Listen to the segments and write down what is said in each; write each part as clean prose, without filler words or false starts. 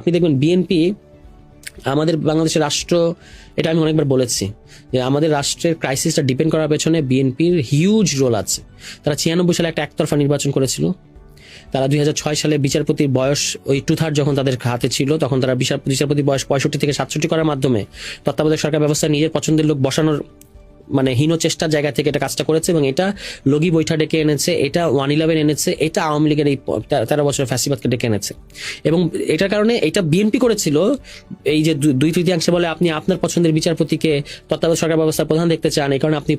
আপনি দেখবেন বিএনপি আমাদের বাংলাদেশের রাষ্ট্র, এটা আমি অনেকবার বলেছি যে আমাদের রাষ্ট্রের ক্রাইসিসটা ডিপেন্ড করার পেছনে বিএনপির হিউজ রোল আছে। তারা 96 সালে একটা একতরফা নির্বাচন করেছিল। তারা 2006 সালে বিচারপতির বয়স ওই 2/3 যখন তাদের হাতে ছিল, তখন তারা বিচারপতির বয়স 65 থেকে 67 করার মাধ্যমে তত্ত্বাবধায়ক সরকার ব্যবস্থা নিজের পছন্দের লোক বসানোর মানে হীন চেষ্টার জায়গা থেকে এটা কাজটা করেছে এবং এটা লগি বৈঠা ডেকে এনেছে, এটা 111 এনেছে, এটা আওয়ামী লীগের এই 13 বছরের ফ্যাসিবাদকে ডেকে এনেছে। এবং এটার কারণে এটা বিএনপি করেছিল এই যে 2/3 বলে আপনি আপনার পছন্দের বিচারপতিকে তত্ত্বাবধায়ক সরকার ব্যবস্থার প্রধান দেখতে চান, এই কারণে আপনি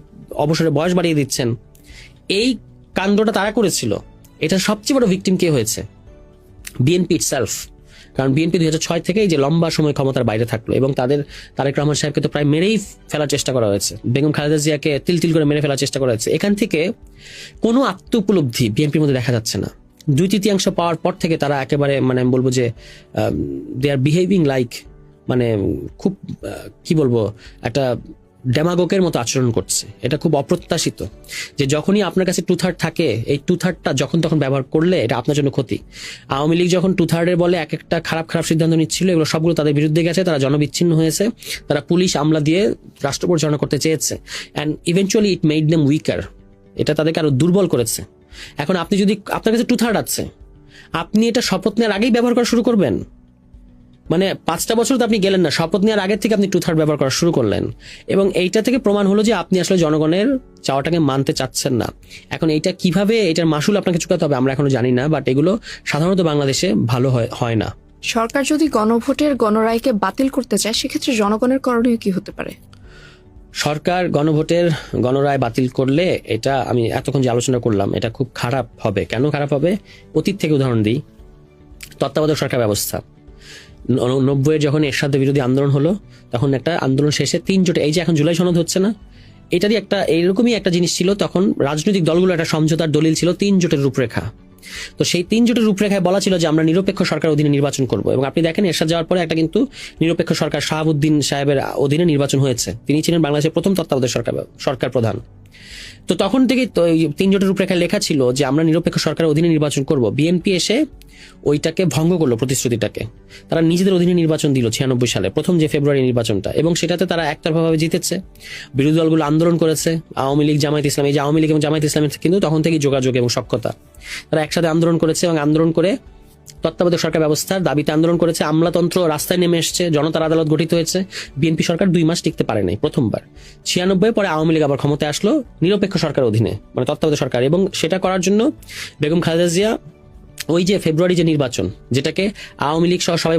অবসরে বয়স বাড়িয়ে দিচ্ছেন। এই কাণ্ডটা তারা করেছিল। এটা সবচেয়ে বড় ভিকটিম কে হয়েছে? BNP itself. কারণ বিএনপি 2006 থেকেই যে লম্বা সময় ক্ষমতার বাইরে থাকলো এবং তারেক রহমান সাহেবকে তো প্রায় মেরেই ফেলার চেষ্টা করা হয়েছে, বেগম খালেদা জিয়াকে তিল করে মেরে ফেলার চেষ্টা করা হয়েছে। এখান থেকে কোনো আত্ম উপলব্ধি বিএনপির মধ্যে দেখা যাচ্ছে না। 2/3 পাওয়ার পর থেকে তারা একেবারে মানে আমি বলবো যে দে আর বিহেভিং লাইক মানে খুব কি বলবো একটা ডেমাগোগের মতো আচরণ করছে। এটা খুব অপ্রত্যাশিত যে যখনই আপনার কাছে 2/3 থাকে, এই 2/3টা যখন তখন ব্যবহার করলে এটা আপনার জন্য ক্ষতি। আওয়ামী লীগ যখন 2/3 বলে একটা খারাপ সিদ্ধান্ত নিচ্ছিল, এগুলো সবগুলো তাদের বিরুদ্ধে গেছে, তারা জনবিচ্ছিন্ন হয়েছে, তারা পুলিশ আমলা দিয়ে রাষ্ট্র পরিচালনা করতে চেয়েছে and eventually it made them weaker. এটা তাদেরকে আরো দুর্বল করেছে। এখন আপনি যদি আপনার কাছে 2/3 আছে, আপনি এটা শপথ নেওয়ার আগেই ব্যবহার করা শুরু করবেন, মানে 5টা বছর তো আপনি গেলেন না, শপথ নেওয়ার আগের থেকে আপনি 2/3 ব্যবহার করা শুরু করলেন এবং এইটা থেকে প্রমাণ হলো যে আপনি আসলে জনগণের চাওয়াটাকে মানতে চাচ্ছেন না। এখন এইটা কিভাবে এটার মাসুল আপনাকে চুকাতে হবে আমরা এখনো জানি না, বাট এগুলো সাধারণত বাংলাদেশে ভালো হয় না। সরকার যদি গণভোটের গণরায়কে বাতিল করতে চায়, সেক্ষেত্রে জনগণের করণীয় কি হতে পারে? সরকার গণভোটের গণরায় বাতিল করলে, এটা আমি এতক্ষণ যে আলোচনা করলাম, এটা খুব খারাপ হবে। কেন খারাপ হবে? অতীত থেকে উদাহরণ দিই। তত্ত্বাবধায়ক সরকার ব্যবস্থা 90 যখন এরশাদ বিরোধী আন্দোলন হলো, তখন একটা আন্দোলন শেষে 3 জোটে, এই যে এখন জুলাই সনদ হচ্ছে না, এটারই একটা এইরকমই একটা জিনিস ছিল। তখন রাজনৈতিক দলগুলো একটা সমঝোতার দলিল ছিল 3 জোটের রূপরেখা। তো সেই 3 জোটের রূপরেখায় বলা ছিল যে আমরা নিরপেক্ষ সরকার অধীনে নির্বাচন করব এবং আপনি দেখেন এরশাদ যাওয়ার পরে একটা কিন্তু নিরপেক্ষ সরকার শাহাবুদ্দিন সাহেবের অধীনে নির্বাচন হয়েছে। তিনি ছিলেন বাংলাদেশের প্রথম তত্ত্বাবধায়ক সরকার প্রধান। তো তখন থেকেই তো 3 জোটের রূপরেখায় লেখা ছিল যে আমরা নিরপেক্ষ সরকারের অধীনে নির্বাচন করব। বিএনপি এসে ওইটাকে ভঙ্গ করলো, প্রতিশ্রুতিটাকে। তারা নিজেদের অধীনে নির্বাচন দিল 96 সালে, প্রথম যে ফেব্রুয়ারি নির্বাচনটা, এবং সেটাতে তারা একতরফাভাবে জিতেছে। বিরোধী দলগুলো আন্দোলন করেছে, আওয়ামী লীগ, জামায়াত ইসলাম, এই যে আওয়ামী লীগ এবং জামায়াত ইসলামের কিন্তু তখন থেকেই যোগাযোগ এবং সখ্যতা, তারা একসাথে আন্দোলন করেছে এবং আন্দোলন করে তত্ত্বাবধায়ক সরকার ব্যবস্থার দাবিতে আন্দোলন করেছে। আমলাতন্ত্র রাস্তায় নেমে এসছে, জনতার আদালত গঠিত হয়েছে। বিএনপি সরকার 2 মাস টিকতে পারে নাই প্রথমবার। 96 পরে আওয়ামী লীগ আবার ক্ষমতায় আসলো নিরপেক্ষ সরকার অধীনে, মানে তত্ত্বাবধায়ক সরকার, এবং সেটা করার জন্য বেগম খালেদা জিয়া ওই যে ফেব্রুয়ারি যে নির্বাচন, যেটাকে আওয়ামী লীগ সহ সবাই